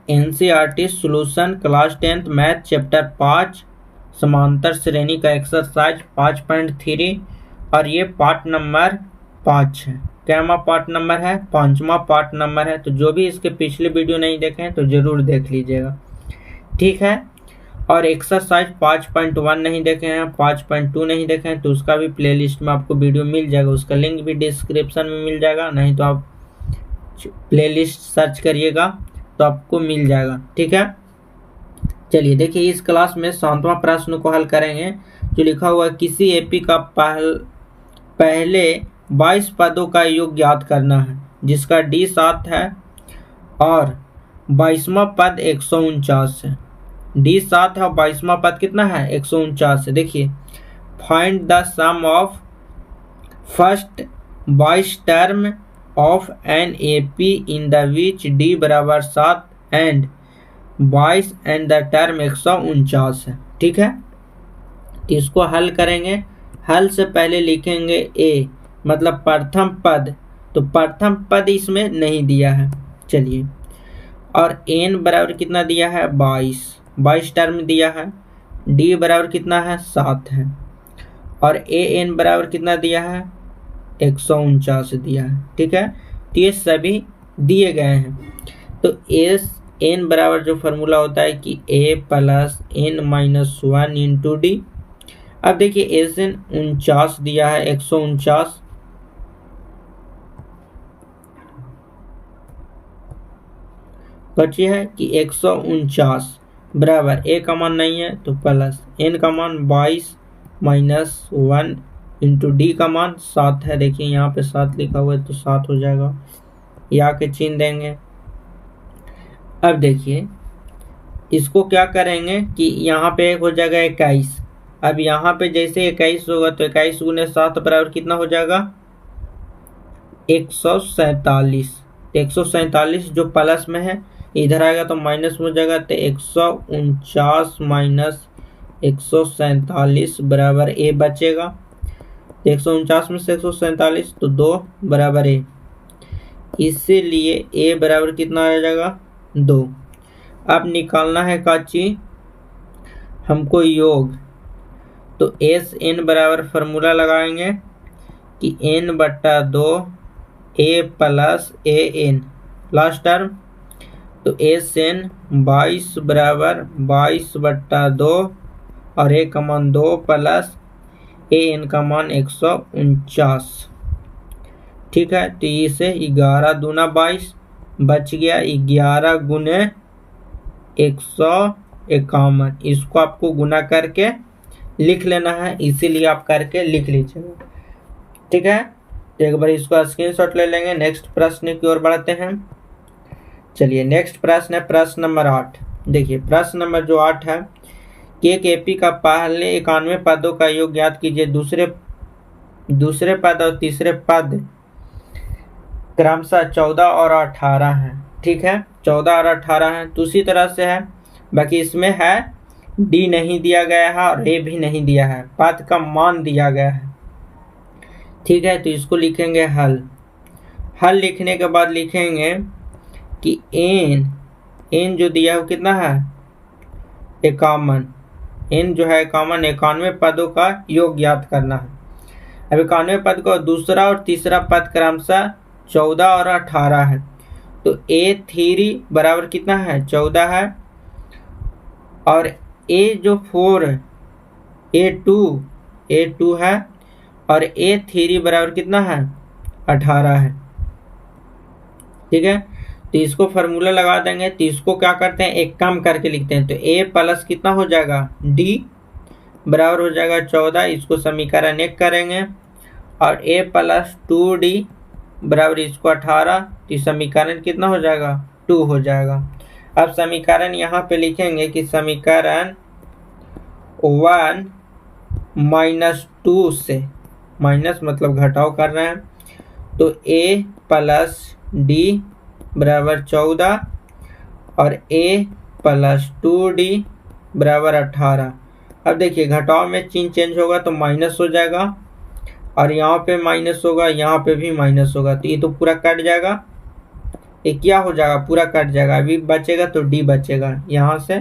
NCERT solution class 10th math chapter 5 समांतर श्रेणी का एक्सरसाइज 5.3 और ये पार्ट नंबर 5 है। क्या पार्ट नंबर है? 5वां पार्ट नंबर है। तो जो भी इसके पिछले वीडियो नहीं देखे हैं तो जरूर देख लीजिएगा, ठीक है। और एक्सरसाइज 5.1 नहीं देखे हैं, 5.2 नहीं देखे हैं तो उसका भी प्लेलिस्ट में आपको वीडियो मिल जाएगा, उसका लिंक भी डिस्क्रिप्शन में मिल जाएगा, नहीं तो आप प्लेलिस्ट सर्च करिएगा तो आपको मिल जाएगा, ठीक है। चलिए देखिए, इस क्लास में 7वां प्रश्न को हल करेंगे जो लिखा हुआ है किसी एपी का पहले 22 पदों का योग ज्ञात करना है जिसका डी 7 है और 22वां पद 149 है। डी 7 है और 22वां पद कितना है? 149 है। देखिए, find the sum of first 22 term of an AP in the which D बराबर 7 एंड 22 एंड द टर्म 149 है, ठीक है। तो इसको हल करेंगे। हल से पहले लिखेंगे ए मतलब प्रथम पद, तो प्रथम पद इसमें नहीं दिया है। चलिए, और एन बराबर कितना दिया है? 22 टर्म दिया है। डी बराबर कितना है? 7 है। और ए एन बराबर कितना दिया है? 149 दिया है, ठीक है। तो ये सभी दिए गए हैं। तो एस एन बराबर जो फॉर्मूला होता है कि a plus n minus 1 into d. अब देखिए, एस एन 49 दिया है, 149 बची है कि 149 बराबर ए का मान नहीं है तो प्लस एन का मान 22 माइनस 1 इंटू डी का मान 7 है। देखिए यहाँ पे 7 लिखा हुआ है तो 7 हो जाएगा, यहाँ के चिन्ह देंगे। अब देखिए, इसको क्या करेंगे कि यहाँ पे एक हो जाएगा 21। अब यहाँ पे जैसे 21 होगा तो 21 गुने 7 बराबर कितना हो जाएगा? 147। 147 जो प्लस में है इधर आएगा तो माइनस में हो जाएगा, तो 149 माइनस 147 बराबर ए बचेगा। 149 में से 147 तो 2 बराबर ए, इसीलिए ए बराबर कितना आ जाएगा? 2। अब निकालना है काची हमको योग, तो एस एन बराबर फार्मूला लगाएंगे कि एन बट्टा 2 ए plus A N last term, तो एस एन 22 बराबर 22 बट्टा 2 और ए का मान 2 प्लस ए एन का मान 149, ठीक है। तो इसे 11 दूना 22 बच गया 11 गुने 151। इसको आपको गुना करके लिख लेना है, इसीलिए आप करके लिख लीजिएगा, ठीक है। तो एक बार इसको स्क्रीनशॉट ले लेंगे। नेक्स्ट प्रश्न की ओर बढ़ते हैं। चलिए, नेक्स्ट प्रश्न है प्रश्न नंबर 8। देखिए, प्रश्न नंबर जो 8 है कि एक एपी का पहले 91 पदों का योग ज्ञात कीजिए। दूसरे पद और तीसरे पद क्रमशः 14 और 18 हैं, ठीक है। 14 और 18 हैं। तो उसी तरह से है, बाकी इसमें है डी नहीं दिया गया है और ए भी नहीं दिया है, पद का मान दिया गया है, ठीक है। तो इसको लिखेंगे हल। हल लिखने के बाद लिखेंगे कि एन जो दिया है वो कितना है? 51। एन जो है 91 पदों का योग ज्ञात करना है। अब 91 पद को दूसरा और तीसरा पद क्रमशः 14 और 18 है, तो A3 बराबर कितना है? 14 है। और ए जो 4 है A2 है और A3 बराबर कितना है? 18 है, ठीक है। तो इसको फार्मूला लगा देंगे। तो इसको क्या करते हैं, एक कम करके लिखते हैं। तो ए प्लस कितना हो जाएगा? डी बराबर हो जाएगा 14। इसको समीकरण 1 करेंगे और ए प्लस 2D बराबर इसको 18। तो समीकरण कितना हो जाएगा? 2 हो जाएगा। अब समीकरण यहाँ पे लिखेंगे कि समीकरण 1 माइनस 2 से, माइनस मतलब घटाव कर रहे हैं, तो ए प्लस डी बराबर 14 और ए प्लस 2D बराबर 18। अब देखिए, घटाव में चिन्ह चेंज होगा तो माइनस हो जाएगा और यहाँ पे माइनस होगा, यहाँ पे भी माइनस होगा, तो ये तो पूरा कट जाएगा। ये क्या हो जाएगा, पूरा कट जाएगा, अभी बचेगा तो डी बचेगा। यहाँ से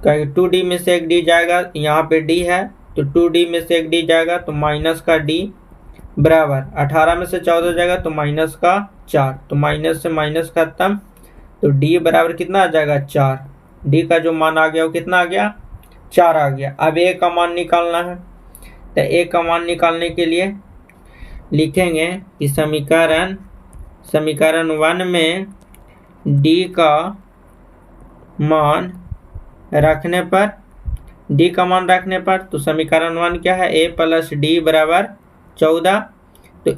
2d में से एक डी जाएगा, यहाँ पे डी है तो 2d में से एक डी जाएगा तो माइनस का डी बराबर 18 में से 14 जाएगा तो माइनस का 4, तो माइनस से माइनस खत्म, तो डी बराबर कितना आ जाएगा 4। डी का जो मान आ गया वो कितना आ गया 4 आ गया। अब ए का मान निकालना है, तो ए का मान निकालने के लिए लिखेंगे कि समीकरण 1 में डी का मान रखने पर, डी का मान रखने पर तो समीकरण 1 क्या है, ए प्लस डी बराबर 14। तो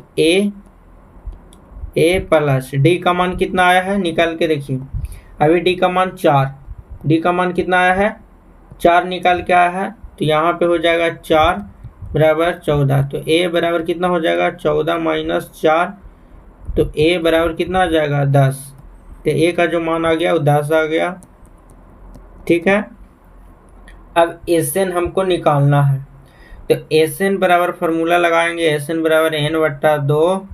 ए प्लस डी का मान कितना आया है निकाल के देखिए, अभी डी का मान 4, डी का मान कितना आया है 4 निकाल के आया है, तो यहाँ पे हो जाएगा 4 बराबर 14। तो ए बराबर कितना हो जाएगा 14 माइनस 4, तो ए बराबर कितना आ जाएगा 10। तो ए का जो मान आ गया वो 10 आ गया। ठीक है, अब एसएन हमको निकालना है, तो एसएन बराबर फॉर्मूला लगाएंगे, एसएन बराबर n/2,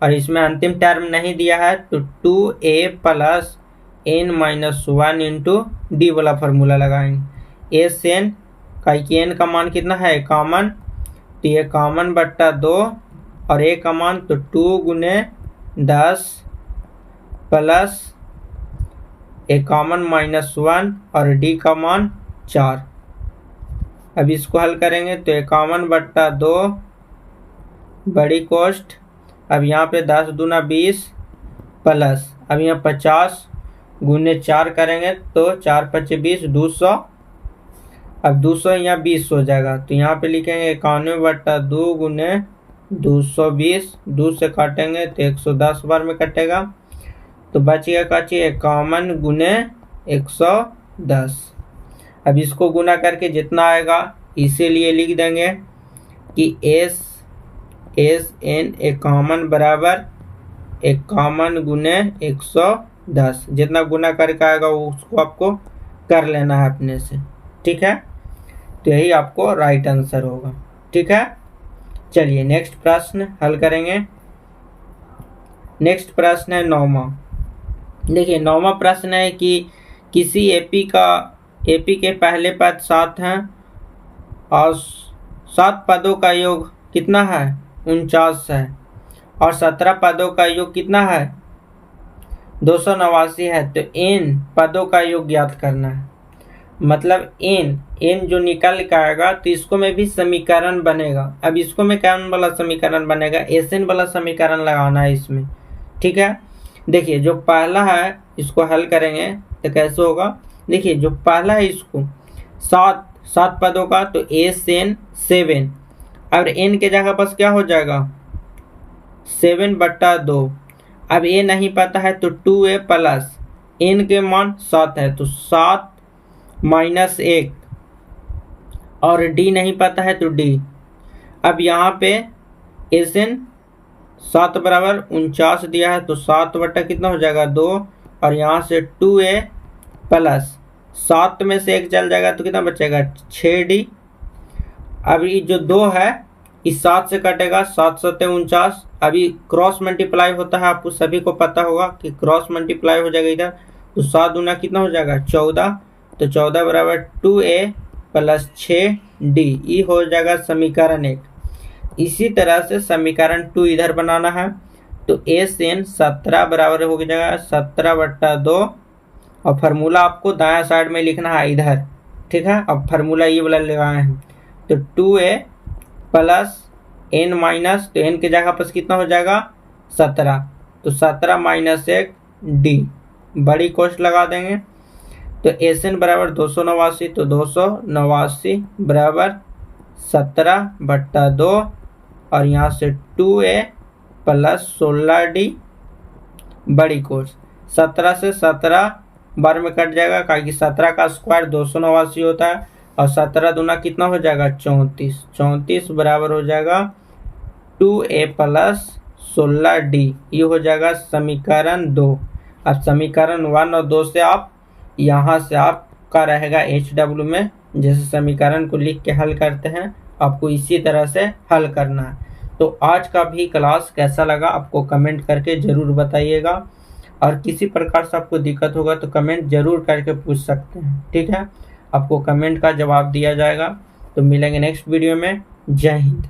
और इसमें अंतिम टर्म नहीं दिया है तो 2a plus n-1 into D वाला फॉर्मूला लगाएंगे। एसएन का n का मान कितना है कॉमन, तो ये कॉमन/2 और ए का मान तो 2 गुने 10 प्लस ए कॉमन -1 और डी का मान 4। अब इसको हल करेंगे तो ए कॉमन/2 बड़ी कोष्ट, अब यहाँ पे 10 दूना 20 प्लस, अब यहाँ 50 गुने 4 करेंगे तो 4 × 20 200, अब 200 यहाँ 20 हो जाएगा, तो यहाँ पे लिखेंगे 91/2 गुने 220, 2 से काटेंगे तो 110 बार में कटेगा, तो बचेगा काची 51 गुने 110। अब इसको गुना करके जितना आएगा इसीलिए लिख देंगे कि एस एन 51 बराबर 51 गुने 110, जितना गुना करके आएगा उसको आपको कर लेना है अपने से। ठीक है, तो यही आपको राइट आंसर होगा। ठीक है, चलिए नेक्स्ट प्रश्न हल करेंगे। नेक्स्ट प्रश्न है 9वां। देखिए 9वां प्रश्न है कि किसी एपी के पहले पद 7 हैं और 7 पदों का योग कितना है 49 है, और 17 पदों का योग कितना है 289 है, तो इन पदों का योग ज्ञात करना है। मतलब इन जो निकल के आएगा तो इसको में भी समीकरण बनेगा। अब इसको में कौन वाला समीकरण बनेगा, एसएन वाला समीकरण लगाना है इसमें। ठीक है, देखिए जो पहला है इसको हल करेंगे तो कैसे होगा, देखिए जो पहला है इसको 7 पदों का तो एसएन 7, और एन के जगह बस क्या हो जाएगा 7/2। अब ए नहीं पता है तो 2a प्लस एन के मान 7 है तो 7 - 1, और डी नहीं पता है तो डी। अब यहाँ पे एसएन 7 बराबर 49 दिया है तो 7 बटा कितना हो जाएगा 2, और यहाँ से 2a प्लस 7 में से 1 चल जाएगा तो कितना बचेगा 6d। अब ये जो 2 है इस 7 से कटेगा, 7 × 7 = 49। अभी क्रॉस मल्टीप्लाई होता है, आपको सभी को पता होगा कि क्रॉस मल्टीप्लाई हो जाएगा इधर, तो 7 दूना कितना हो जाएगा 14, तो 14 बराबर 2a प्लस 6d, ये हो जाएगा समीकरण 1। इसी तरह से समीकरण 2 इधर बनाना है, तो एसएन 17 बराबर हो जाएगा 17/2, और फार्मूला आपको दायां साइड में लिखना है इधर। ठीक है, अब फार्मूला ये वाला लगाए हैं तो 2a प्लस n माइनस, तो n के जगह पर कितना हो जाएगा 17, तो 17 - 1 d, बड़ी कोष्ट लगा देंगे तो एसएन बराबर 289, तो 289 बराबर 17/2, और यहाँ से 2a प्लस 16d, बड़ी कोष्ट 17 से 17 बार में कट जाएगा, क्योंकि 17 का स्क्वायर 289 होता है, और 17 दूना कितना हो जाएगा 34, 34 बराबर हो जाएगा 2a प्लस 16d, ये हो जाएगा समीकरण 2। अब समीकरण 1 और 2 से आप यहाँ से आपका रहेगा HW में, जैसे समीकरण को लिख के हल करते हैं आपको इसी तरह से हल करना है। तो आज का भी क्लास कैसा लगा आपको कमेंट करके ज़रूर बताइएगा, और किसी प्रकार से आपको दिक्कत होगा तो कमेंट जरूर करके पूछ सकते हैं, ठीक है। आपको कमेंट का जवाब दिया जाएगा। तो मिलेंगे नेक्स्ट वीडियो में। जय हिंद।